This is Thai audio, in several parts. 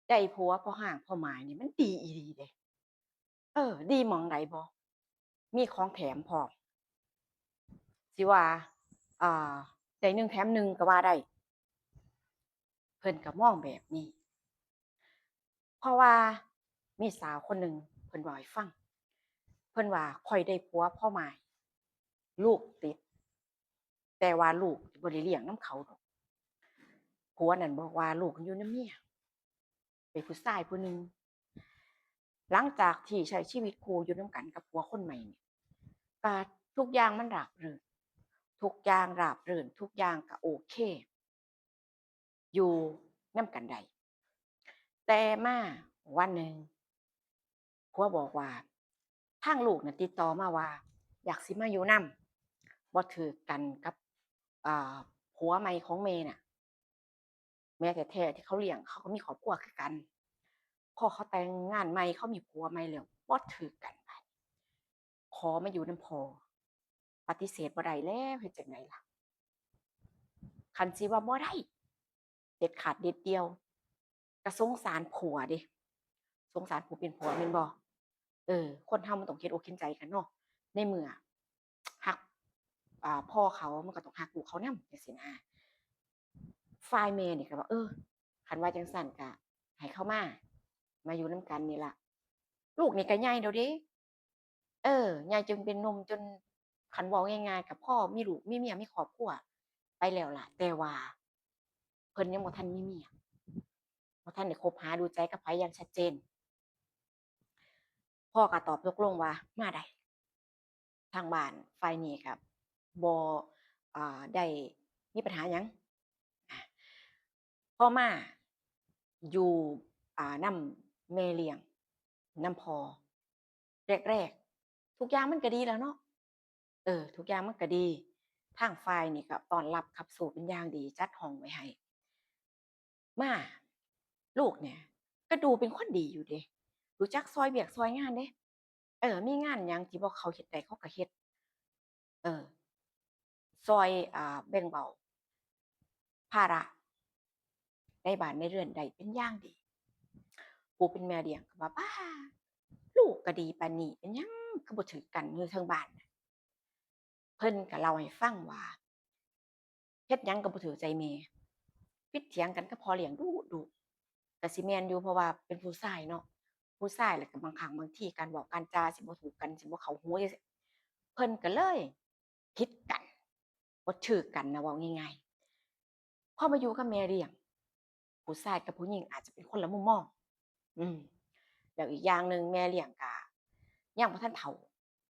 ได้ผัวพอห้างพอหมายนี่มันดีอีหลีเดะดีหม้องใดบ่มีของแถมพร้อมสิว่าอ่าได้1แถม1ก็ว่าได้เพิ่นก็มองแบบนี้เพราะว่ามีสาวคนหนึ่งเพิ่นเว้าให้ฟังเพิ่นว่าข้อยได้ผัวพ่อหมายลูกติดแต่ว่าลูกบ่ได้เลี้ยงนำเขาดอกผัวนั่นบอกว่าลูกอยู่นำเมียเป็นผู้ชายผู้หนึ่งหลังจากที่ใช้ชีวิตคู่อยู่นำกันกับผัวคนใหม่นี่ก็ทุกอย่างมันราบรื่นทุกอย่างราบรื่นทุกอย่างก็โอเค อยู่นำกันได้แต่มาวันหนึ่งผัวบอกว่าทางลูกน่ะติดต่อมาว่าอยากสิมาอยู่นำบ่ถูกกันกับอ่าผัวใหม่ของแม่น่ะแม่แท้ๆที่เขาเลี้ยงเขาก็มีครอบครัวคือกันพอเขาแต่งงานใหม่เขามีผัวใหม่แล้วบ่ถูกกันบัดขอมาอยู่นำพ่อปฏิเสธบ่ได้แล้วเฮ็ดจั่งใดล่ะคันสิว่าบ่ได้เด็ดขาดเด็ดเดียวก็สงสารผัวเดะสงสารผู้เป็นผัวแม่นบ่ คนเรามันต้องเห็นอกเห็นใจกันเนาะในเมื่อฮักพ่อเขามันก็ต้องฮักลูกเขานำจังซี้นะฝ่ายแม่นี่ก็ว่าคันว่าจังซั้นก็ให้เขามาอยู่นำกันนี่ล่ะลูกนี่ก็ใหญ่แล้วเดะใหญ่จนเป็นหนุ่มจนคันเว้าง่ายๆก็พ่อมีลูกมีเมียมีครอบครัวไปแล้วล่ะแต่ว่าเพิ่นยังบ่ทันมีเมียบ่ทันได้คบหาดูใจกับไผอย่างชัดเจนพ่อก็ตอบตกลงว่ามาได้ ทางบ้านฝ่ายนี้ก็บ่ได้มีปัญหาหยังอาพอมาอยู่นำแม่เลี้ยงนำพ่อแรกๆทุกอย่างมันก็ดีแหล้วเนาะทุกอย่างมันก็ดีทางฝ่ายนี่ก็ต้อนรับขับสู้เป็นอย่างดีจัดห้องไว้ให้มาลูกเนี่ยก็ดูเป็นคนดีอยู่เดะรู้จักซอยเวียกซอยงานเดะมีงานหยังที่บ่เขาเฮ็ดได้เขาก็เฮ็ดเออ ซอยแบ่งเบาภาระในบ้านในเรือนได้เป็นอย่างดีผู้เป็นแม่เลี้ยงก็ว่าป้าลูกก็ดีปานนี้เป็นหยังคือบ่ถือกันอยู่เทิงบ้านน่ะเพิ่นก็เล่าให้ฟังว่าเฮ็ดหยังก็บ่ถือใจแม่พิดเถียงกันกับพ่อเลี้ยงดู๋ๆก็สิแม่นอยู่เพราะว่าเป็นผู้ชายเนาะผู้ชายแล้วก็บางครั้งบางทีการเว้าการจาสิบ่ถูกกันสิบ่เข้าหูจังซี้เพิ่นก็เลยผิดกันบ่ถือกันน่ะเว้าง่ายๆพอมาอยู่กับแม่เลี้ยง ผู้ชายกับผู้หญิงอาจจะเป็นคนละมุมมองอืมแล้วอีกอย่างหนึ่งแม่เลี้ยงก็ยังบ่ทันเฒ่า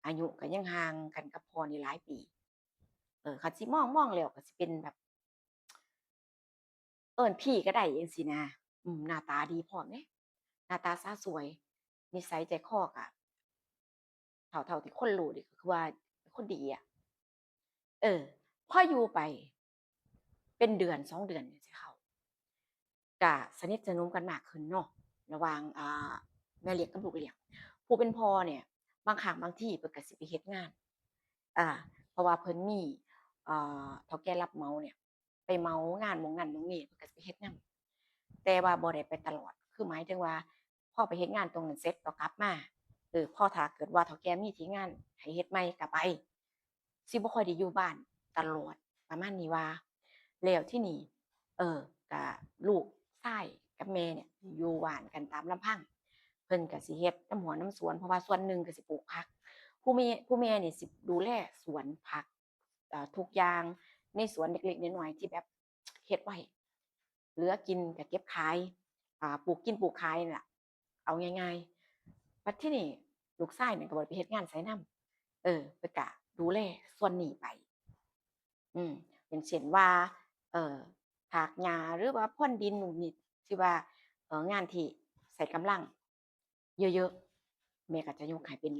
อายุก็ยังห่างกันกับพ่อนี่หลายปีคันสิมองแล้วก็สิเป็นแบบเอิ้นพี่ก็ได้จังซี้นะหน้าตาดีพร้อมเดะหน้าตาสาวสวยนิสัยใจคอก็เท่าที่คนรู้นี่ก็คือว่าเป็นคนดีอะเออพออยู่ไปเป็นเดือน2เดือนจั่งซี้เข้า ก็สนิทสนมกันมากขึ้นเนาะระหว่างแม่เลี้ยงกับลูกเลี้ยงผู้เป็นพ่อเนี่ยบางครั้งบางทีเพิ่นก็สิไปเฮ็ดงานอาเพราะว่าเพิ่นมีเฒ่าแก่รับเหมาเนี่ยไปเหมางานหม้องนั้นหม้องนี้เพิ่นก็สิไปเฮ็ดนำแต่ว่าบ่ได้ไปตลอดคือหมายถึงว่าพอไปเฮ็ดงานตรงนั้นเสร็จก็กลับมาพอถ้าเกิดว่าเฒ่าแก่มีที่งานให้เฮ็ดใหม่ก็ไปสิบ่ค่อยได้อยู่บ้านตลอดประมาณนี้ว่าแล้วทีนี้ เออก็ลูกชายกับแม่เนี่ยอยู่บ้านกันตามลำพังเพิ่นก็สิเฮ็ดน้ำหัวน้ำสวนเพราะว่าส่วนหนึ่งก็สิปลูกผักผู้แม่นี่สิดูแลสวนผักทุกอย่างในสวนเล็กๆน้อยๆที่แบบเฮ็ดไว้เหลือกินก็เก็บขายปลูกกินปลูกขายนั่นล่ะเอาง่ายๆบัดทีนี้ลูกชายนั่นก็บ่ได้ไปเฮ็ดงานไสนำเพิ่นก็ดูแลส่วนนี้ไป อย่างเช่นว่าเอ่อถากหญ้าหรือว่าพ่นดินนู่นนี่ที่ว่างานที่ใช้กำลังเยอะๆแม่ก็จะยกให้เป็น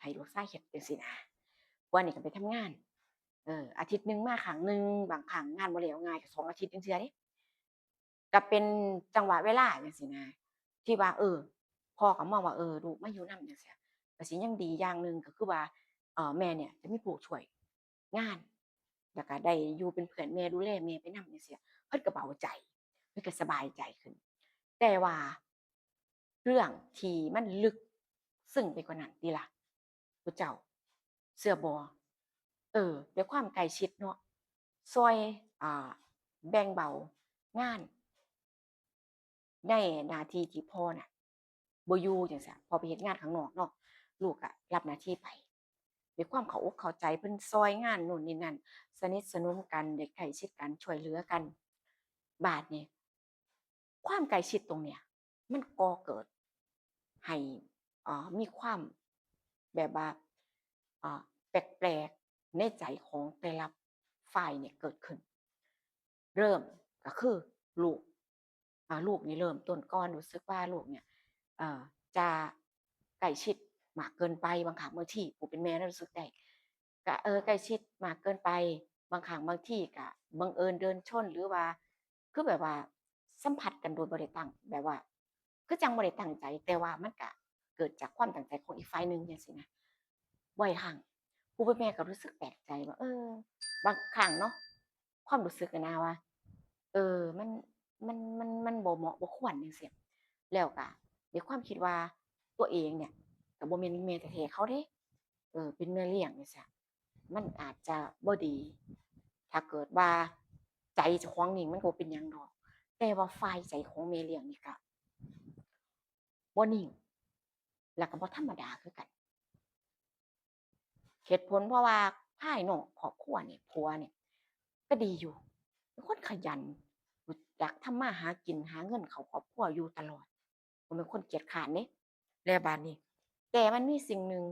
ให้ลูกชายเฮ็ดจังซี้นะผัวนี่ก็ไปทำงานอาทิตย์หนึ่งมาครั้งหนึ่งบางครั้งงานบ่แล้วง่ายก็2อาทิตย์จังซี้เดะก็เป็นจังหวะเวลาจังซี้นะที่ว่าพ่อก็มองว่าลูกมาอยู่นำจังซี้ก็สิยังดีอย่างหนึ่งก็คือว่าแม่เนี่ยจะมีผู้ช่วยงาน แล้วก็ได้อยู่เป็นเพื่อนแม่ดูแลแม่ไปนำจังซี้เพิ่นก็เบาใจเพิ่นก็สบายใจขึ้นแต่ว่า เรื่องที่มันลึกซึ้งไปกว่านั้นติล่ะผู้เจ้าเชื่อบ่ด้วยความใกล้ชิดเนาะช่วยอ่าแบ่งเบางานในหน้าที่ที่พ่อน่ะบ่อยู่จังซี้พ่อไปเฮ็ดงานข้างนอกเนาะลูกก็รับหน้าที่ไปด้วยความเข้าอกเข้าใจเพิ่นช่วยงานโน่นนี่นั่นสนิทสนมกันได้ใกล้ชิดกันช่วยเหลือกันบาดนี้ความใกล้ชิดตรงเนี้ยมันก่อเกิดให้มีความแบบว่าอ่าแปลกๆในใจของแต่ละฝ่ายเนี่ยเกิดขึ้น เริ่มก็คือลูกลูกนี่เริ่มต้นก่อนรู้สึกว่าลูกเนี่ยเอ่อจะใกล้ชิดมากเกินไปบางครั้งบางทีผู้เป็นแม่น่ะรู้สึกได้ก็ใกล้ชิดมากเกินไปบางครั้งบางทีก็บังเอิญเดินชนหรือว่าคือแบบว่าสัมผัสกันโดยบ่ได้ตั้งแบบว่าคือจั่งบ่ได้ตั้งใจแต่ว่ามันก็เกิดจากความตั้งใจของอีกฝ่ายหนึ่งจังซี้นะบ่อยครั้งผู้เป็นแม่ก็รู้สึกแปลกใจว่าบางครั้งเนาะความรู้สึกอะนะว่า มันมันบ่เหมาะบ่ควรจังซี้แล้วก็ด้วยความคิดว่าตัวเองเนี่ยก็บ่แม่นแม่แท้ๆเขาเดะเป็นแม่เลี้ยงจังซี้มันอาจจะบ่ดีถ้าเกิดว่าใจเจ้าของนี่มันก็บ่เป็นหยังดอกแต่ว่าฝ่ายใจของแม่เลี้ยงนี่ก็บ่นิ่งแล้วก็บ่ธรรมดาคือกัน เหตุผลเพราะว่าภายนอกครอบครัวเนี่ยผัวเนี่ยก็ดีอยู่เป็นคนขยันรู้จักทำมาหากินหาเงินเข้าครอบครัวอยู่ตลอดบ่เป็นคนเกียจคร้านเดะแล้วบัดนี้แต่มันมีสิ่งหนึ่ง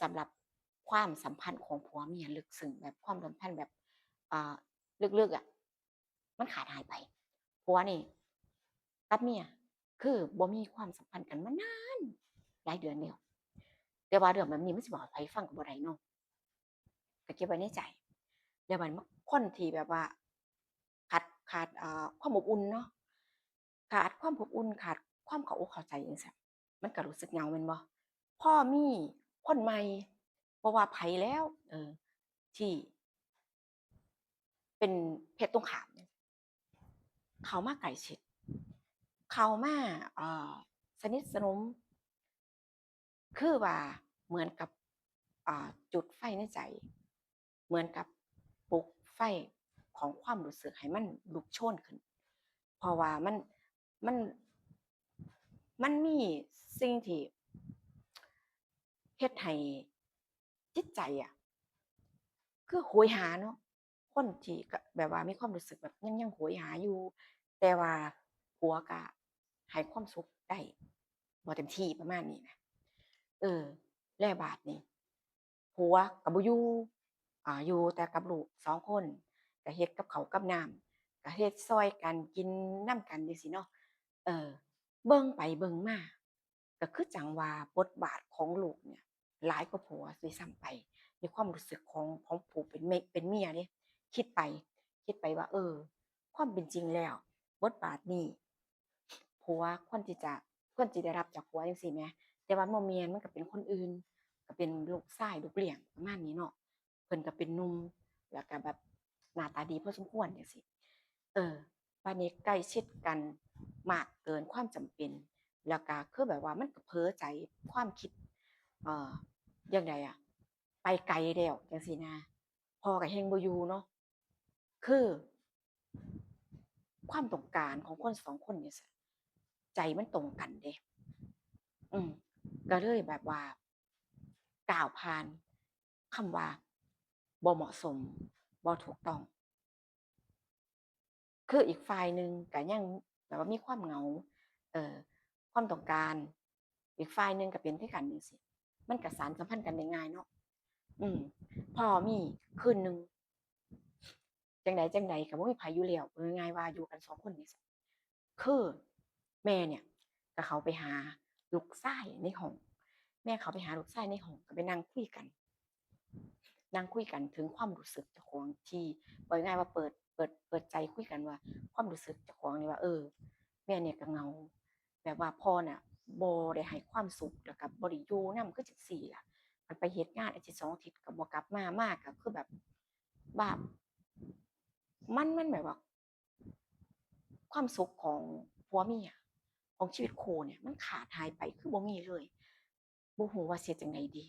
สำหรับความสัมพันธ์ของผัวเมียลึกซึ้งแบบความสัมพันธ์แบบอ่าลึกๆอะมันขาดหายไปผัวนี่กับเมียคือบ่มีความสัมพันธ์กันมานานหลายเดือนแล้วแต่ว่าเรื่องแบบนี้มันสิเว้าให้ไผฟังก็บ่ได้เนาะ ก็เก็บไว้ในใจแล้วบัดคนที่แบบว่าขาดความอบอุ่นเนาะขาดความอบอุ่นขาดความเข้าอกเข้าใจจังซี้มันก็รู้สึกเหงาแม่นบ่พอมีคนใหม่บ่ว่าไผแล้วที่เป็นเพศตรงข้ามเนี่ยเข้ามาใกล้ชิดเข้ามาเอ่อสนิทสนมคือว่าเหมือนกับจุดไฟในใจเหมือนกับปลุกไฟของความรู้สึกให้มันลุกโชนขึ้นเพราะว่ามันมันมีสิ่งที่เฮ็ดให้จิตใจอะคือโหยหาเนาะคนที่ก็แบบว่ามีความรู้สึกแบบยังโหยหาอยู่แต่ว่าผัวก็ให้ความสุขได้บ่เต็มที่ประมาณนี้นะเออแล้วบาดนี้ผัวก็บ่อยู่อยู่แต่กับลูก2คนก็เฮ็ดกับข้าวกับน้ำก็เฮ็ดช่วยกันกินนำกันจังซี้เนาะเออเบิ่งไปเบิ่งมาก็คือจั่งว่าบทบาทของลูกเนี่ยหลายกว่าผัวด้วยซ้ำไป ในความรู้สึกของผู้เป็นเมียเดะคิดไปว่าความเป็นจริงแล้วบทบาทนี้ผัวควรสิได้รับจากผัวจังซี้แหมแต่ว่าบ่แม่นมันก็เป็นคนอื่นก็เป็นลูกชายลูกเลี้ยงประมาณนี้เนาะเพิ่นก็เป็นหนุ่มแล้วก็แบบหน้าตาดีพอสมควรจังซี้เออบัดนี้ใกล้ชิดกันมากเกินความจำเป็นแล้วก็คือแบบว่ามันก็เพ้อใจความคิดเอ่อจั่งใดอะ ไปไกลแล้วจังซี้นะพ่อก็แฮ่งบ่อยู่เนาะคือความต้องการของคน2คนเนี่ยใจมันตรงกันเดะอืมก็เลยแบบว่าก้าวผ่านคำว่าบ่เหมาะสมบ่ถูกต้องคืออีกฝ่ายหนึ่งก็ยังแบบว่ามีความเหงาเอ่อความต้องการอีกฝ่ายหนึ่งก็เป็นคือกันจังซี้มันก็สานสัมพันธ์กันได้ง่ายเนาะอืมพอมีคืนหนึ่ง จั่งใดก็บ่มีไผอยู่แล้วว่าง่ายๆว่าอยู่กัน2คนนี่คือแม่เนี่ยก็เข้าไปหาลูกชายในห้องแม่เข้าไปหาลูกชายในห้องก็ไปนั่งคุยกันถึงความรู้สึกเจ้าของที่ว่าง่ายๆว่าเปิดใจคุยกันว่าความรู้สึกเจ้าของนี่ว่าแม่เนี่ยก็เหงาแบบว่าพ่อน่ะบ่ได้ให้ความสุขแล้วก็บ่ได้อยู่นำคือจังซี่ล่ะมันไปเฮ็ดงานอาทิตย์2อาทิตย์ก็บ่กลับมาก็คือแบบบ้ามันแบบว่า ความสุขของผัวเมีย ของชีวิตคู่เนี่ยมันขาดหายไปคือบ่มีเลยบ่ฮู้ว่าสิเฮ็ดจั่งใดดี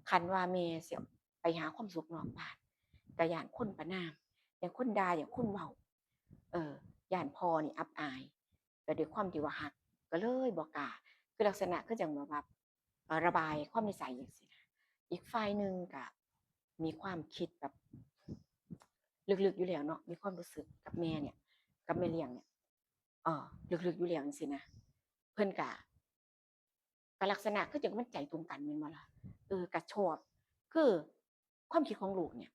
คันว่าแม่สิไปหาความสุขนอกบ้านก็ย้านคนประณามย้านคนด่าย้านคนเว้าย้านพ่อนี่อับอายก็ด้วยความที่ว่ารักก็เลยบ่กล้าคือลักษณะคือจั่งแบบว่าระบายความในใจจังซี้นะอีกฝ่ายหนึ่งก็มีความคิดแบบลึกๆอยู่แล้วเนาะมีความรู้สึกกับแม่เนี่ยกับแม่เลี้ยงเนี่ยลึกๆอยู่แล้วจังซี้นะเพิ่นก็ลักษณะคือจังมันใจตรงกันแม่นบ่ล่ะก็ชอบคือความคิดของลูกเนี่ย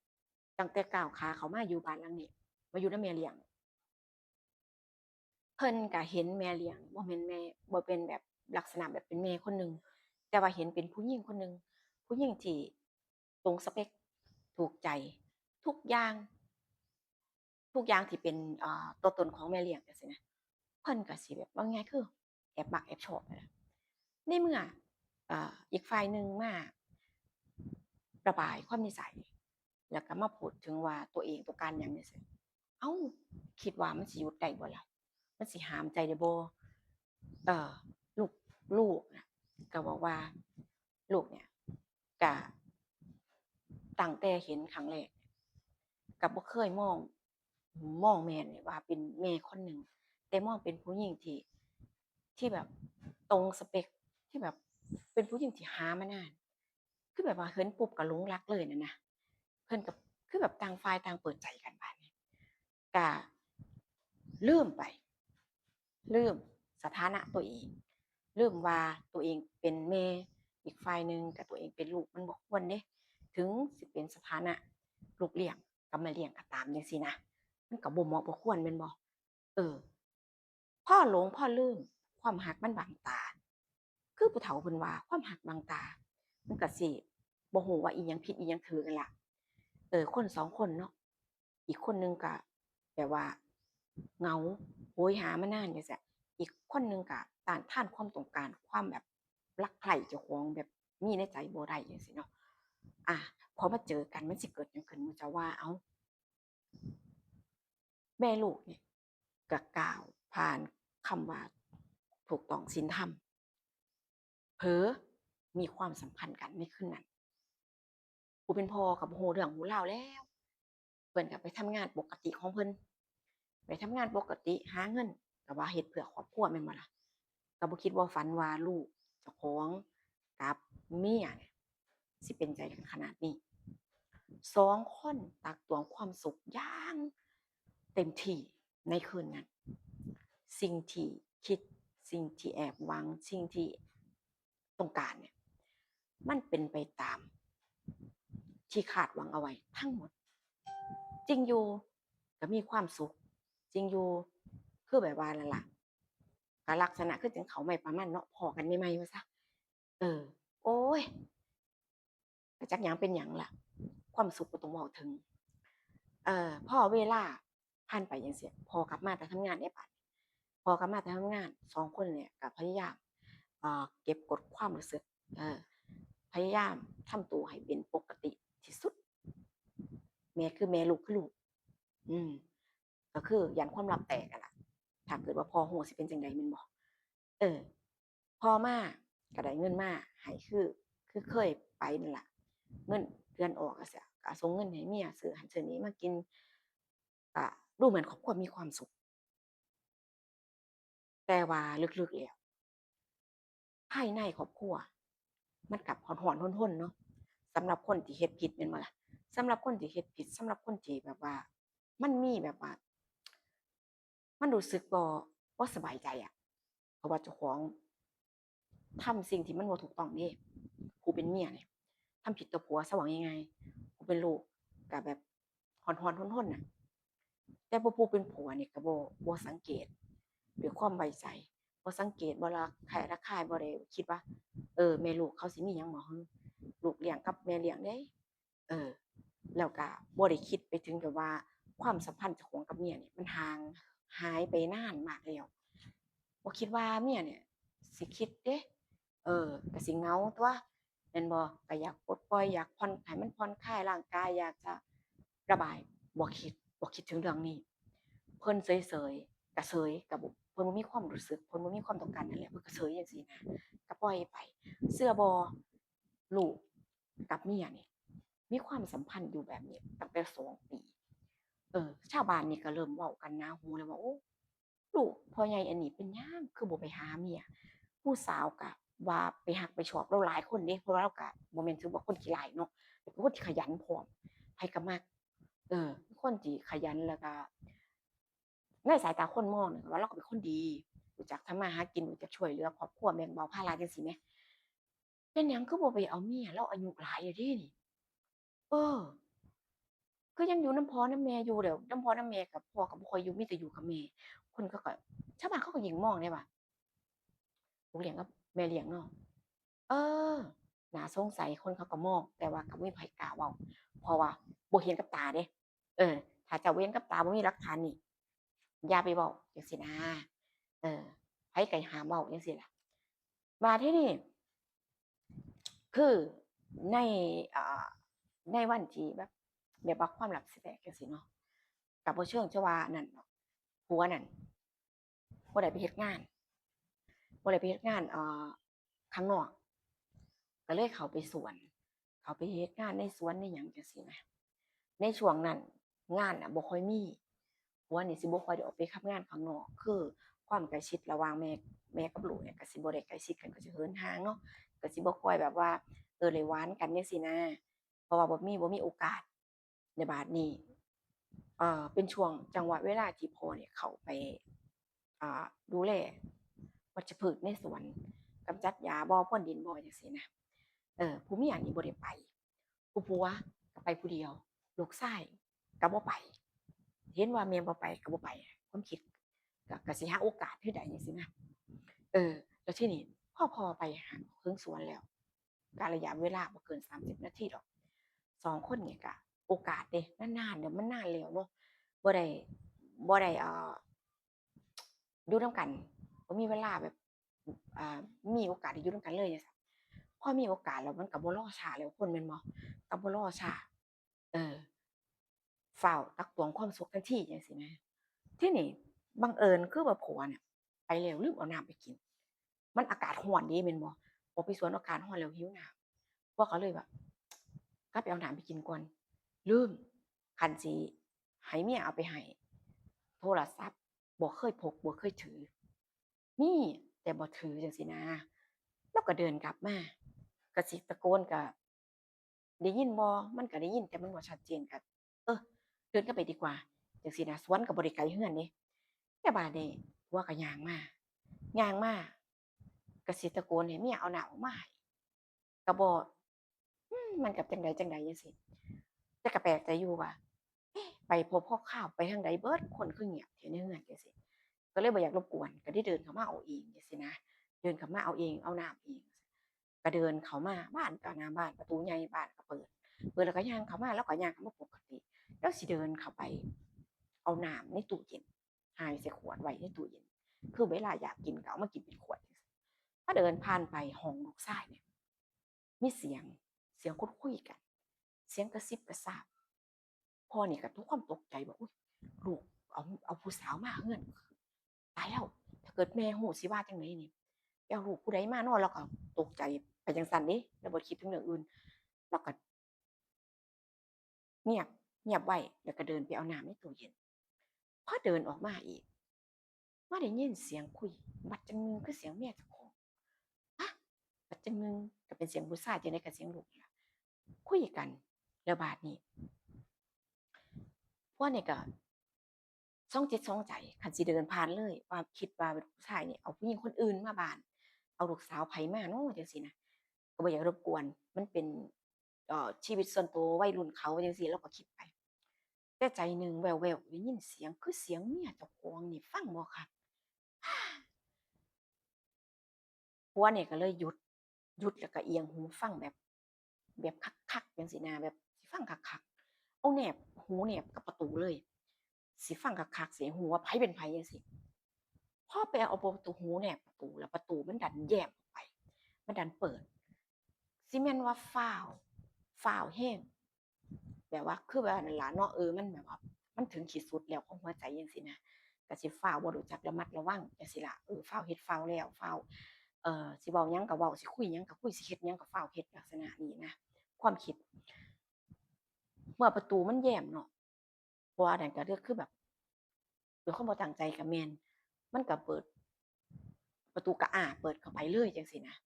ตั้งแต่ก้าวขาเข้ามาอยู่บ้านหลังนี้มาอยู่นำแม่เลี้ยงเพิ่นก็เห็นแม่เลี้ยงบ่แม่นแม่บ่เป็นแบบลักษณะแบบเป็นแม่คนหนึ่งแต่ว่าเห็นเป็นผู้หญิงคนหนึ่งผู้หญิงที่ตรงสเปกถูกใจทุกอย่างทุกอย่างที่เป็นตัวตนของแม่เลี้ยงจังซี้นะเพิ่นก็สิแบบว่าง่ายๆคือแอบมักแอบชอบนั่นล่ะในเมื่ออีกฝ่ายหนึ่งมาระบายความในใจแล้วก็มาพูดถึงว่าตัวเองต้องการหยังจังซี้เอ้าคิดว่ามันสิหยุดได้บ่ล่ะมันสิห้ามใจได้บ่เอ่อลูกลูกน่ะก็บอกว่าลูกเนี่ยก็ตั้งแต่เห็นครั้งแรกก็บ่เคยมองแม่นี่ว่าเป็นแม่คนหนึ่งแต่มองเป็นผู้หญิงที่แบบตรงสเปกที่แบบเป็นผู้หญิงที่หามานานคือแบบว่าเห็นปุ๊บก็หลงรักเลยนั่นน่ะเพิ่นก็คือแบบต่างฝ่ายต่างเปิดใจกันบัดนี้ก็ลืมไปลืมสถานะตัวเองลืมว่าตัวเองเป็นแม่อีกฝ่ายหนึ่งกับตัวเองเป็นลูกมันบ่ควรเด้ถึงสิเป็นสถานะลูกเลี้ยงกับแม่เลี้ยงก็ตามจังซี้นะมันก็บ่เหมาะบ่ควรแม่นบ่เออ พ่อหลงพ่อลืมความหักมันบังตาคือผู้เฒ่าเพิ่นว่าความหักบังตามันก็สิบ่ฮู้ว่าอิหยังผิดอิหยังถูกนั่นล่ะคนสองคนเนาะอีกคนหนึ่งก็แบบว่าเหงาโหยหามานานจังซี้อีกคนหนึ่งก็ต้านทานความต้องการความแบบรักใคร่เจ้าของแบบมีในใจบ่ได้จังซี้เนาะอาพอมาเจอกันมันสิเกิดหยังขึ้นมันจะว่าอ้าวแม่ลูกเนี่ยก็ก้าวผ่านคำว่าถูกต้องศีลธรรม เผลอมีความสัมพันธ์กันในคืนนั้นผู้เป็นพ่อก็บ่ฮู้เรื่องรู้ราวแล้วเพิ่นก็ไปทำงานปกติของเพิ่นไปทำงานปกติหาเงินก็ว่าเฮ็ดเพื่อครอบครัวแม่นบ่ล่ะก็บ่คิดบ่ฝันว่าลูกเจ้าของกับเมียเนี่ยสิเป็นใจกันขนาดนี้สองคนตักตวงความสุขอย่างเต็มที่ในคืนนั้นสิ่งที่คิดสิ่งที่แอบหวังสิ่งที่ต้องการเนี่ยมันเป็นไปตามที่คาดหวังเอาไว้ทั้งหมดจริงอยู่ก็มีความสุขจริงอยู่คือแบบว่านั่นล่ะก็ลักษณะคือจังเขาใหม่ประมาณเนาะพ้อกันใหม่ๆว่าซะโอ๊ยก็จักหยังเป็นหยังล่ะความสุขบ่ต้องเว้าถึงพอเวลาผ่านไปจังซี้พอกลับมาแต่ทำงานได้บัดพอกลับมาแต่ทำงานสองคนเนี่ยก็พยายามเก็บกดความรู้สึกเออพยายามทำตัวให้เป็นปกติที่สุดแม่คือแม่ลูกคือลูกอืมก็คือย้านความลับแตกอะล่ะถ้าเกิดว่าพ่อฮู้สิเป็นจั่งใดแม่นบ่เออพอมาก็ได้เงินมาให้คือเคยไปนั่นล่ะเงินเดือนออกจั่งซี้ก็ส่งเงินให้เมียซื้อหั้นซื้อนี้มากินก็ดูเหมือนครอบครัวมีความสุขแต่ว่าลึกๆแล้วภายในครอบครัวมันกลับร้อนๆทนๆเนาะสำหรับคนที่เฮ็ดผิดแม่นบ่ล่ะสำหรับคนที่เฮ็ดผิดสำหรับคนที่แบบว่ามันมีแบบว่า มันรู้สึกบ่สบายใจอะเพราะว่าเจ้าของทำสิ่งที่มันบ่ถูกต้องเด้ผู้เป็นเมียเนี่ยทำผิดต่อผัวซะว่าง่ายๆผู้เป็นลูกก็แบบร้อนๆทนๆน่ะแต่ผู้เป็นผัวนี่ก็บ่สังเกตด้วยความไว้ใจบ่สังเกตบ่ระแคะระคายบ่ได้คิดว่าแม่ลูกเขาสิมีหยังบ่ฮึลูกเลี้ยงกับแม่เลี้ยงเด้เออแล้วก็บ่ได้คิดไปถึงแบบว่าความสัมพันธ์เจ้าของกับเมียเนี่ยมันห่างหายไปนานมากแล้วบ่คิดว่าเมียเนี่ยสิคิดเดะก็สิเหงาตั่วแม่นบ่ก็อยากปลดปล่อยอยากผ่อนให้มันผ่อนคลายร่างกายอยากจะระบายบ่คิดถึงเรื่องนี้เพิ่นเฉยๆก็เฉยก็ เพิ่นบ่มีความรู้สึกเพิ่นบ่มีความต้องการนั่นแหละเพิ่นก็เฉยจังซี่นะก็ปล่อยไปเชื่อบ่ลูกกับเมียนี่มีความสัมพันธ์อยู่แบบนี้ตั้งแต่2 ปีชาวบ้านนี่ก็เริ่มเว้ากันนะหูเลยว่าโอ้ลูกพ่อใหญ่อันนี้เป็นหยังคือบ่ไปหาเมียผู้สาวก็ว่าไปฮักไปชอบเราหลายคนเด้เพราะว่าเราก็บ่แม่นถือว่าคนขี้ร้ายเนาะเป็นคนที่ขยันพร้อมไผก็มักเป็นคนที่ขยันแล้วก็ในสายตาคนมองเนี่ยว่าเราก็เป็นคนดีรู้จักทำมาหากินรู้จักช่วยเหลือครอบครัวแบ่งเบาภาระจังซี่แหมเป็นหยังคือบ่ไปเอาเมียเราอายุหลายแล้วเดะนี่เออ คือยังอยู่น้ำพ่อน้ำแม่อยู่เดี๋ยวน้ำพ่อน้ำแม่กับพ่อก็บ่ค่อยอยู่มีแต่อยู่กับแม่คนเขาก็ชาวบ้านเขาก็ยิ่งมองได้ว่าลูกเลี้ยงกับแม่เลี้ยงเนาะเออน่าสงสัยคนเขาก็มองแต่ว่าก็บ่มีไผกล้าเว้าเพราะว่าบ่เห็นกับตาเด้เออถ้าเจ้าบ่เห็นกับตาบ่มีหลักฐานนี่อย่าไปเว้าจังซี้นะเออไผก็ห้ามเว้าจังซี้ล่ะมาที่นี่คือในอ่าในวันที่แบบว่าความลับสิแตกจังซี้เนาะ กับบ่เชิงจะว่านั่นเนาะผัวนั่นบ่ได้ไปเฮ็ดงานบ่ได้ไปเฮ็ดงานข้างนอกก็เลยเข้าไปสวนเข้าไปเฮ็ดงานในสวนในหยังจังซี้นะในช่วงนั้นงานน่ะบ่ค่อยมีผัวนี่สิบ่ค่อยได้ออกไปทำงานข้างนอกคือความใกล้ชิดระหว่างแม่กับลูกเนี่ยก็สิบ่ได้ใกล้ชิดกันก็สิเหินห่างเนาะก็สิบ่ค่อยแบบว่าได้หวานกันจังซี้นะเพราะว่าบ่มีโอกาสในบาดนี้ เป็นช่วงจังหวะเวลาที่พ่อเนี่ยเขาไปอ่าดูแลวัชพืชในสวนกำจัดหญ้าบ่พ่นดินบ่จังซี่นะผู้เมียนี่บ่ได้ไปผู้ผัวก็ไปผู้เดียวลูกชายก็บ่ไปเห็นว่าแม่บ่ไปก็บ่ไปความคิดก็สิหาโอกาสเทื่อใดจังซี้นะเออแล้วทีนี้พอไปหาถึงสวนแล้วกะระยะเวลาบ่เกิน30นาทีดอก2 คนนี่ก็โอกาสเดะนานๆเดี๋ยวมันนานแล้วเนาะ บ่ได้บ่ได้อยู่นำกันบ่มีเวลาแบบอ่ามีโอกาสได้อยู่นำกันเลยจังซี้พอมีโอกาสแล้วมันก็บ่รอช้าแล้วคนแม่นบ่ก็บ่รอช้าเออฟ้าวตักตวงความสุขทันทีจังซี้แหมทีนี้บังเอิญคือว่าผัวเนี่ยไปแล้วลืมเอาน้ำไปกินมันอากาศร้อนเดะแม่นบ่ออกไปสวนอากาศร้อนแล้วหิวน้ำผัวก็เลยแบบกลับไปเอาน้ำไปกินก่อนลืมคันสิให้เมียเอาไปให้ โทรศัพท์บ่เคยพกบ่เคยถือมีแต่บ่ถือจังซี้นะแล้วก็เดินกลับมาก็สิตะโกนก็ได้ยินบ่มันก็ได้ยินแต่มันบ่ชัดเจนก็เออเดินกลับไปดีกว่าจังซี้นะสวนก็บ่ได้ไกลเรือนเดะแต่บัดนี้ผัวก็ย่างมาก็สิตะโกนให้เมียเอาน้ำออกมาให้ก็บ่มันก็จั่งใดจั่งใดจังซี้แต่ก็แปลกใจอยู่ว่า ไปพบพ่อข้าวไปทางใดเบิดคนคือเงียบแถวในเฮือนจังซี่ก็เลยบ่อยากรบกวนก็ได้เดินเข้ามาเอาเองจังซี้นะเดินเข้ามาเอาเองเอาน้ำเองก็เดินเข้ามาบ้านก็หน้าบ้านประตูใหญ่บ้านก็เปิดแล้วก็ย่างเข้ามาแล้วก็ย่างเข้ามาปกติแล้วสิเดินเข้าไปเอาน้ำในตู้เย็นหายใส่ขวดไว้ในตู้เย็นคือเวลาอยากกินก็เอามากินเป็นขวดจังซี้ถ้าเดินผ่านไปห้องลูกชายเนี่ยมีเสียงพูดคุยกันเสียงกระซิบกระซาบ พ่อนี่ก็ทุกความตกใจบอกอุ้ยลูกเอาผู้สาวมาเฮือนตายแล้วถ้าเกิดแม่หูสิว่าจังไหนนี่ไปเอาลูกผู้ใดมาเนาะเราก็ตกใจไปจังสันนี้แล้วบ่คิดถึงเรื่องอื่นเราก็เงียบเงียบไว้แล้วก็เดินไปเอาน้ำในตู้เย็นพอเดินออกมาอีกมาได้ยินเสียงคุยบัดจังหนึงคือเสียงแม่เจ้าของฮะบัดจังหนึงก็เป็นเสียงผู้ชายจังได๋ก็เสียงลูกนี่ล่ะคุยกันแล้วบาดนี้พวกนี่ก็ ช่องจิตช่องใจคันสิเดินผ่านเลยว่าคิดว่าเป็นผู้ชายนี่เอาผู้หญิงคนอื่นมาบ้านเอาลูกสาวไผมาเนาะจังซี่นะก็บ่อยากรบกวนมันเป็นชีวิตส่วนตัววัยรุ่นเขาจังซี่เราก็คิดไปแต่ใจหนึ่งแว่วๆได้ยินเสียงคือเสียงเมียเจ้าของนี่ฟังบ่คักผัวนี่ก็เลยหยุดแล้วก็เอียงหูฟังแบบคักๆจังซี่นะแบบสิฟังคักๆเอาแนบหูแนบกับประตูเลยสิฟังคักๆสิให้ฮู้ว่าไผเป็นไผจังซี่ พอไปเอาประตูหูแหนบประตูแล้วประตูมันดันแยบออกไปมันดันเปิดซีเมนว่าฝ้าวแห้งแบบว่าคือแบบนั่นล่ะเนาะมันแบบว่ามันถึงขีดสุดแล้วของหัวใจจังซี่นะ ก็สิฟ้าวบ่รู้จักระมัดระวังจังซี่ล่ะฟ้าวเฮ็ดฟ้าวแล้วฟ้าวสิเว้าหยังก็เว้าสิคุยหยังก็คุยสิเฮ็ดหยังก็ฟ้าวเฮ็ดลักษณะนี้นะความคิดเมื่อประตูมันแย้มเนาะเพราะว่าอันนั้นก็คือแบบด้วยความบ่ตั้งใจก็แม่นมันก็เปิดประตูก็เปิดเข้าไปเลยจังซี้นะ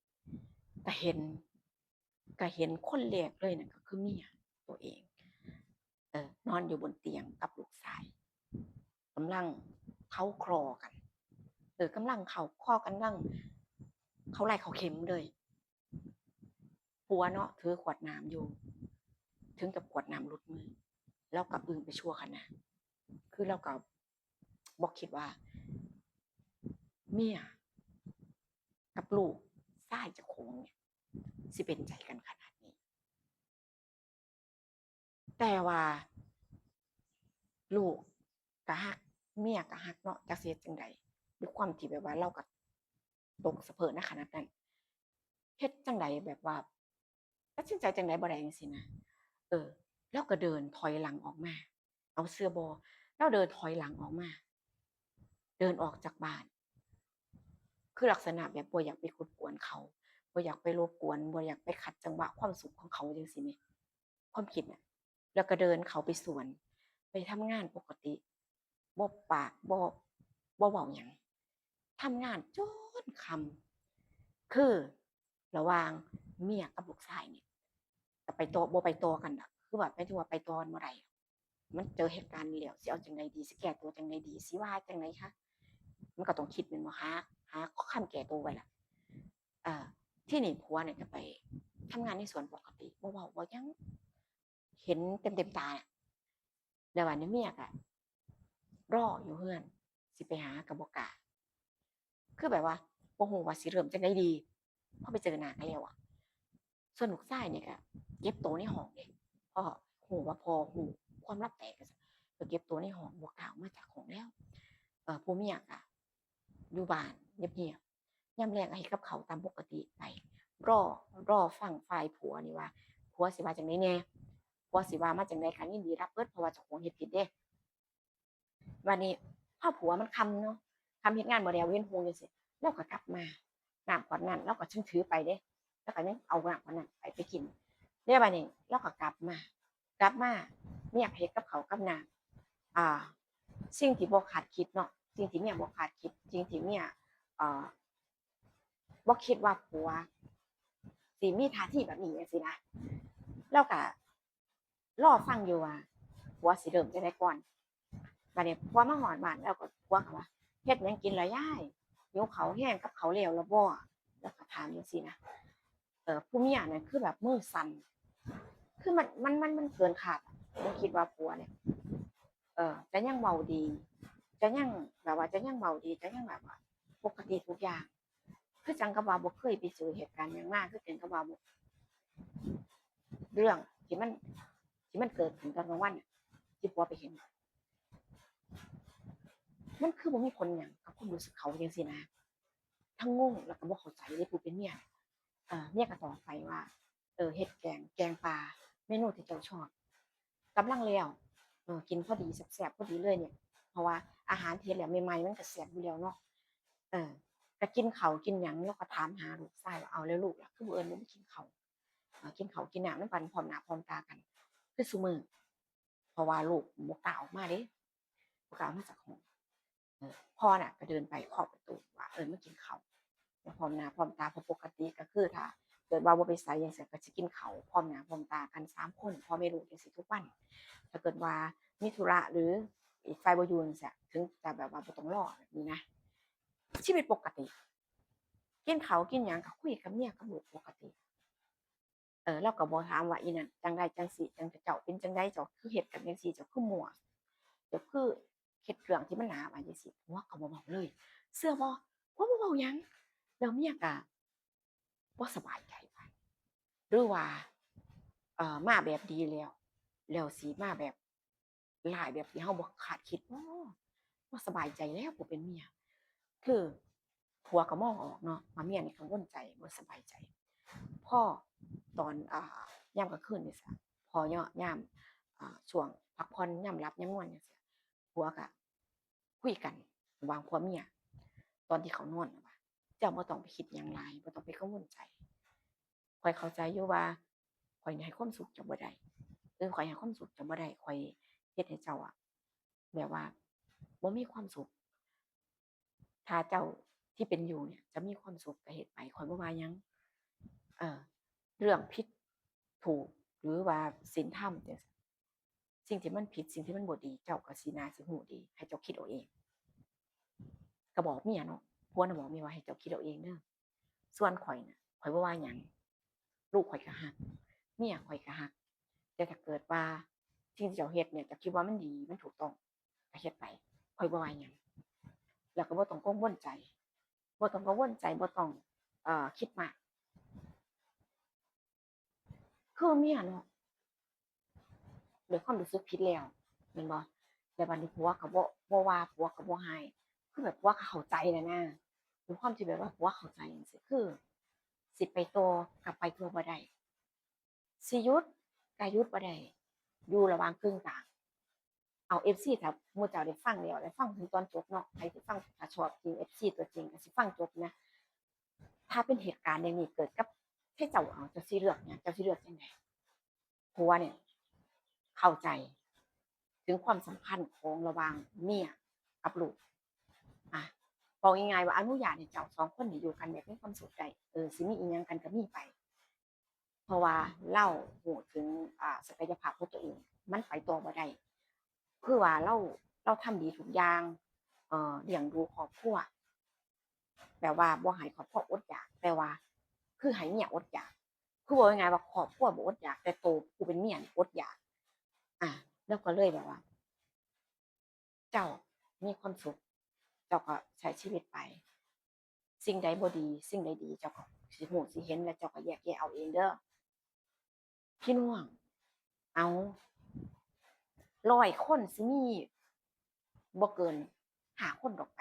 ก็เห็นคนแรกเลยนั่นก็คือเมียตัวเองนอนอยู่บนเตียงกับลูกชายกำลังเข้าคลอกันกำลังเข้าคลอกันกำลังเขาไล่เขาเข็มเลยผัวเนาะถือขวดน้ำอยู่ถึงกับขวดน้ำหลุดมือแล้วกับอึ้งไปชั่วขณะคือเราก็บอกคิดว่าเมียกับลูกชายเจ้าของเนี่ยสิเป็นใจกันขนาดนี้แต่ว่าลูกก็ฮักเมียก็ฮักเนาะจักสิเฮ็ดจังใดด้วยความที่แบบว่าเราก็ตกสะเพิดณขนาดนั้นเฮ็ดจังใดแบบว่าตัดสินใจจังใดบ่ได้จังซี่นะเออเราก็เดินถอยหลังออกมาเอาเสื้อบ่เราเดินถอยหลังออกมาเดินออกจากบ้านคือลักษณะแบบบ่อยากไปรบกวนเขาบ่อยากไปรบกวนบ่อยากไปขัดจังหวะความสุขของเขาจังซี่แหมความคิดน่ะแล้วก็เดินเข้าไปสวนไปทำงานปกติบ่ปากบ่เว้าหยังทำงานจนค่ำคือระหว่างเมียกับลูกชายนี่ก็ไปต่อบ่ไปต่อกันดอกคือแบบหมายถึงว่าไปต่อกันบ่ได้มันเจอเหตุการณ์นี้แล้วสิเอาจังไดดีสิแก้ตัวจังไดดีสิว่าจังไดคะมันก็ต้องคิดแม่นบ่หาคำแก้ตัวไว้ล่ะอ่าที่นี่ผัวเนี่ยก็ไปทำงานในสวนปกติบ่เว้าบ่หยังเห็นเต็มๆตาแล้วบัดนี้เมียก็รออยู่เฮือนสิไปหาก็บ่กล้าคือแบบว่าบ่ฮู้ว่าสิเริ่มจังไดดีพอไปเจอหน้ากันแล้วอะส่วนลูกชายนี่ก็เก็บตัวในห้องเดะเพราะฮู้ว่าพ่อฮู้ความลับแตกว่าซั่นก็เก็บตัวในห้องบ่กล้าออกมาจากห้องแล้วผู้เมียก็อยู่บ้านเงียบๆยามแลงก็เฮ็ดกับข้าวตามปกติไปรอฟังฝ่ายผัวนี่ว่าผัวสิว่าจั่งใดแหน่ผัวสิว่ามาจั่งใดก็ยินดีรับเบิดเพราะว่าเจ้าของเฮ็ดผิดเดะบัดนี้พอผัวมันค่ำเนาะค่ำเฮ็ดงานบ่แล้วเว้นเราจั่งซี้เลาก็กลับมาน้ำขวดนั้นเราก็ยังถือไปเดะแล้วก็ยังเอาน้ำขวดนั้นไปกินแล้วบัดนี้เราก็กลับมาเมียก็เฮ็ดกับข้าวกับน้ำสิ่งที่บ่คาดคิดเนาะสิ่งที่เมียบ่คาดคิดสิ่งที่เมียอ่าบ่คิดว่าผัวสิมีท่าทีแบบนี้จังซี้นะเราก็รอฟังอยู่ว่าผัวสิเริ่มจั่งใดก่อนบัดนี้ผัวมาฮอดบ้านแล้วก็ผัวก็ว่าเฮ็ดหยังกินล่ะยายหิวข้าวแรงกับข้าวแล้วบ่แล้วก็ถามจังซี้นะผู้เมียนั่นคือแบบมือสั่นคือมันเกินคาดบ่คิดว่าผัวเนี่ยจะยังเว้าดีจะยังแบบว่าจะยังเว้าดีจะยังแบบว่าปกติทุกอย่างคือจังกับว่าบ่เคยไปเจอเหตุการณ์หยังมาคือจังกับว่าเรื่องที่มันเกิดขึ้นตอนกลางวันน่ะที่ผัวไปเห็นมันคือบ่มีผลหยังกับความรู้สึกเขาจังซี้นะทั้งงงแล้วก็บ่เข้าใจเลยผู้เป็นเมียเมียก็ตอบไปว่าเฮ็ดแกงปลาเมนูที่เจ้าชอบกำลังแล้วกินพอดีแซ่บๆพอดีเลยเนี่ยเพราะว่าอาหารที่เฮ็ดแล้วใหม่ๆมันก็แซ่บอยู่แล้วเนาะเออก็กินข้าวกินหยังแล้วก็ถามหาลูกชายว่าอ้าวแล้วลูกล่ะคือบ่เอิ้นลูกมากินข้าวกินข้าวกินน้ำนำกันพร้อมหน้าพร้อมตากันคือซุมื้อเพราะว่าลูกบ่กล้าออกมาเดะบ่กล้าออกมาจากห้องพ่อน่ะก็เดินไปเคาะประตูว่ามากินข้าวพร้อมหน้าพร้อมตาเพราะปกติก็คือถ้าเกิดว่าบ่ไปไสจังซี้ก็สิกินข้าวพร้อมหน้าพร้อมตากัน3คนพ่อแม่ลูกจังซี้ทุกวันถ้าเกิดว่ามีธุระหรืออีกฝ่ายบ่อยู่จังซี้ถึงจะแบบว่าบ่ต้องรอแบบนี้นะชีวิตปกติกินข้าวกินหยังก็คุยกับเมียกับลูกปกติเราก็บ่ถามว่าอีนั่นจั่งใดจั่งซี้จั่งเจ้าเป็นจั่งใดเจ้าคือเฮ็ดกันจั่งซี้เจ้าคือมั่วเจ้าคือเฮ็ดเรื่องที่มันหนาว่าจังซี้ผัวก็บ่เว้าเลยเชื่อบ่ผัวบ่เว้าหยังแล้วเมียก็บ่สบายใจไปหรือว่ามาแบบดีแล้วสิมาแบบร้ายแบบที่เราบ่คาดคิดบ่สบายใจแล้วผู้เป็นเมียคือผัวก็มองออกเนาะว่าเมียนี่กังวลใจบ่สบายใจพอตอนยามกลางคืนจังซี้พอยามช่วงพักผ่อนยามหลับยามนอนจังซี้ผัวก็ คุยกันระหว่างผัวเมียตอนที่เขานอนว่าเจ้าบ่ต้องไปคิดหยังหลายบ่ต้องไปกังวลใจข้อยเข้าใจอยู่ว่าข้อยให้ความสุขเจ้าบ่ได้ข้อยให้ความสุขเจ้าบ่ได้ข้อยเฮ็ดให้เจ้าอะแบบว่าบ่มีความสุขถ้าเจ้าที่เป็นอยู่เนี่ยจะมีความสุขก็เฮ็ดไปข้อยบ่ว่าหยังเออเรื่องผิดถูกหรือว่าศีลธรรมจั่งซี้สิ่งที่มันผิดสิ่งที่มันบ่ดีเจ้าก็สิน่าสิรู้ดีให้เจ้าคิดเอาเองก็บอกเมียเนาะผัวน่ะบอกเมียว่าให้เจ้าคิดเอาเองเด้อส่วนข้อยน่ะข้อยบ่ว่าหยังลูกข้อยก็รักเมียข้อยก็รักแต่ถ้าเกิดว่าสิ่งที่เจ้าเฮ็ดเนี่ยเจ้าคิดว่ามันดีมันถูกต้องก็เฮ็ดไปข้อยบ่ว่าหยังแล้วก็บ่ต้องกังวลใจบ่ต้องกังวลใจบ่ต้องคิดมากคือเมียเนาะด้วยความรู้สึกผิดแล้วแม่นบ่แล้วบัดนี้ผัวก็บ่ว่าผัวก็บ่ให้คือแบบผัวก็เข้าใจน่ะนะด้วยความที่แบบว่าผัวเข้าใจจังซี้คือสิไปต่อก็ไปต่อบ่ได้สิหยุดก็หยุดบ่ได้อยู่ระหว่างกึ่งกลางเอา FC ถ้าหมู่เจ้าได้ฟังแล้วได้ฟังถึงตอนจบเนาะใครที่ฟังถ้าชอบจริง FC ตัวจริงก็สิฟังจบนะถ้าเป็นเหตุการณ์อย่างนี้เกิดกับให้เจ้าเอาเจ้าสิเลือกหยังเจ้าสิเลือกจังไดผัวเนี่ยเข้าใจถึงความสัมพันธ์ของระหว่างเมียกับลูกอ่ะบอกง่ายๆว่าอนุญาตให้เจ้าสองคนนี่อยู่กันแบบมีความสุขได้สิมีอีหยังกันก็มีไปเพราะว่าเรารู้ถึงศักยภาพของตัวเองมันไปต่อบ่ได้คือว่าเราทำดีทุกอย่างเลี้ยงดูครอบครัวแบบว่าบ่ให้ครอบครัวอดอยากแต่ว่าคือให้เมียอดอยากคือบอกง่ายๆว่าครอบครัวบ่อดอยากแต่ตัวผู้เป็นเมียนี่อดอยากอ่ะแล้วก็เลยแบบว่า เจ้ามีความสุขเจ้าก็ใช้ชีวิตไปสิ่งใดบ่ดีสิ่งใดดีเจ้าก็สิรู้สิเห็นแล้วเจ้าก็แยกแยะเอาเองเด้อพี่น้องเอา100คนสิมีบ่เกิน5คนดอกไป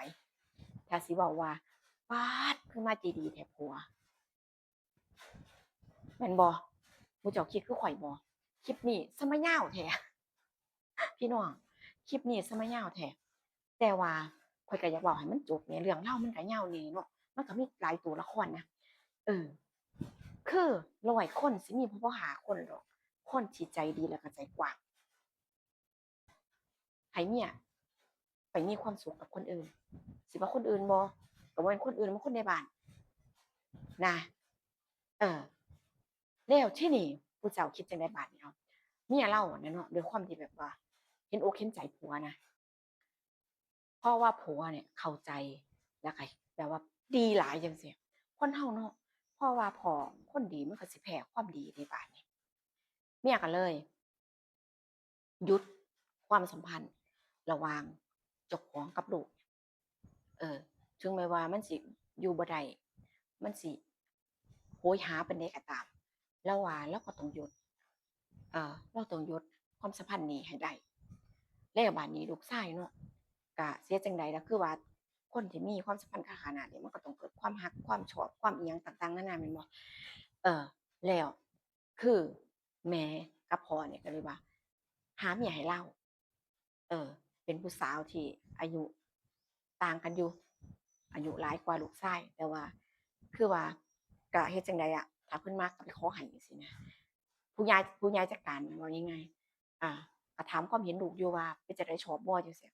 ถ้าสิเว้าว่าป๊าดคือมาใจดีแท้ผัวแม่นบ่หมู่เจ้าคิดคือข้อยบ่คลิปนี้ซะมายาวแท้พี่น้องคลิปนี้ซะมายาวแท้แต่ว่าข้อยก็อยากเว้าให้มันจบแหมเรื่องราวมันก็ยาวแหน่เนาะมันก็มีหลายตัวละครนะเออ คือ100คนสิมีบ่5คนดอกคนที่ใจดีแล้วก็ใจกว้างให้เมียไปมีความสุขกับคนอื่นสิว่าคนอื่นบ่ก็บ่แม่นคนอื่นมันคนในบ้านนะเออแล้วที่นี่ผู้เจ้าคิดจั่งใดบาดนี้เอาเมียเราอะนะเนาะด้วยความที่แบบว่าเห็นอกเห็นใจผัวนะเพราะว่าผัวเนี่ยเข้าใจแล้วก็แบบว่าดีหลายจังซี้คนเราเนาะเพราะว่าพอคนดีมันก็สิแพ้ความดีเดะบาดนี้เมียก็เลยหยุดความสัมพันธ์ระหว่างเจ้าของกับลูก เออถึงแม้ว่ามันสิอยู่บ่ได้มันสิโหยหาปานใดก็ตามเราว่าเราก็ต้องหยุดเราต้องหยุดความสัมพันธ์นี้ให้ได้แล้วบัดนี้ลูกชายเนาะก็เสียจั่งใดล่ะคือว่าคนที่มีความสัมพันธ์กันขนาดนี้มันก็ต้องเกิดความรักความชอบความอิหยังต่างๆนานาแม่นบ่เออแล้วคือแม่กับพ่อเนี่ยก็เลยว่าหาเมียให้เลาเป็นผู้สาวที่อายุต่างกันอยู่อายุหลายกว่าลูกชายแต่ว่าคือว่าก็เฮ็ดจั่งใดอะถ้าเพิ่นมักก็ไปขอให้จังซี้นะผู้ใหญ่จัดการว่าง่ายๆก็ถามความเห็นลูกอยู่ว่าเป็นจั่งใดชอบบ่จังซี้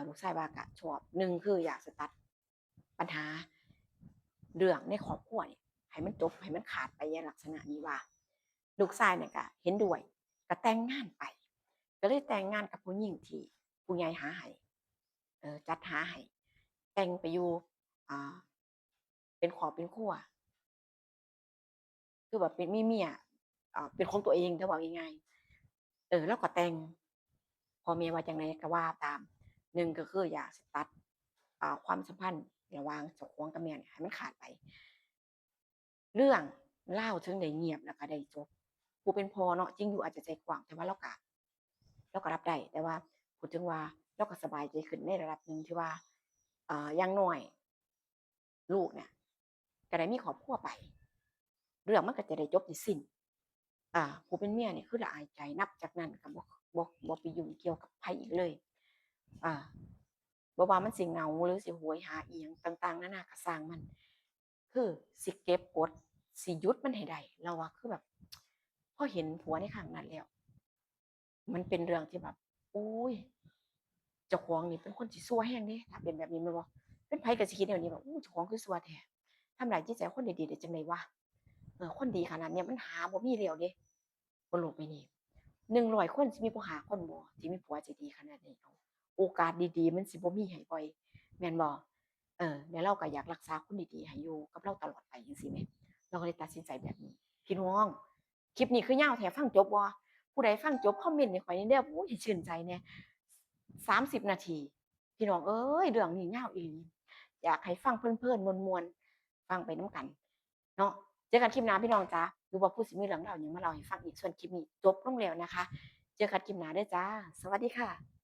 ลูกชายว่าก็ชอบหนึ่งคืออยากสิตัดปัญหาเรื่องในครอบครัวนี่ให้มันจบให้มันขาดไปในลักษณะนี้ว่าลูกชายเนี่ยก็เห็นด้วยก็แต่งงานไปก็เลยแต่งงานกับผู้หญิงที่ผู้ใหญ่หาให้จัดหาให้แต่งไปอยู่อ่าเป็นครอบเป็นครัว คือแบบเป็นมีเมียเป็นของตัวเองถ้าว่าง่ายๆแล้วก็แต่งพ่อแม่ว่าจั่งใดก็ว่าตามหนึ่งก็คืออยากสิตัดความสัมพันธ์ระหว่างเจ้าของกับแม่เนี่ยให้มันขาดไปเรื่องเล่าวถึงได้เงียบแล้วก็ได้จบผู้เป็นพ่อเนาะจริงอยู่อาจจะใจกว้างแต่ว่าเราก็รับได้แต่ว่าพูดถึงว่าเราก็สบายใจขึ้นในระดับหนึ่งที่ว่าอย่างน้อยลูกเนี่ยก็ได้มีครอบครัวไปเรื่องมันก็จะได้จบได้สิ้น ผู้เป็นเมียเนี่ยคือละอายใจนับจากนั้นก็บ่ไปยุ่งเกี่ยวกับไผอีกเลยอ่า บ่ว่ามันสิเหงาหรือสิโหยหาอิหยังต่างๆนานาก็สร้างมันคือสิเก็บกดสิหยุดมันให้ได้เราว่าคือแบบพอเห็นผัวในครั้งนั้นแล้วมันเป็นเรื่องที่แบบโอ้ยเจ้าของนี่เป็นคนที่ซัวแห้งเด้ถ้าเป็นแบบนี้แม่นบ่เป็นไผก็สิคิดแนวนี้แบบอู้เจ้าของคือซัวแท้ทำร้ายจิตใจคนดีๆได้จังได๋วะคนดีขนาดเนี้ยมันหาบ่มีแล้วเดะบนโลกใบนี้100คนสิมีผู้5คนบ่ที่มีผัวใจดีขนาดนี้เอาโอกาสดีๆมันสิบ่มีให้บ่อยแม่นบ่แล้วเราก็อยากรักษาคนดีๆให้อยู่กับเราตลอดไปจังซี้แหมเราก็เลยตัดสินใจแบบนี้พี่น้องคลิปนี้คือยาวแท้ฟังจบบ่ผู้ใดฟังจบคอมเมนต์ให้ข้อยหน่อยเด้อโอ้ยให้ชื่นใจแหน่30นาทีพี่น้องเอ้ยเรื่องนี้ยาวอีหลีอยากให้ฟังเพลินๆม่วนๆฟังไปนำกันเนาะ เจอกันคลิปหน้าพี่น้องจ๋าหรือว่าผู้สิมีเรื่องราวหยังมาเล่าให้ฟังอีกส่วนคลิปนี้จบลงแล้วนะคะเจอกันคลิปหน้าเด้อจ้าสวัสดีค่ะ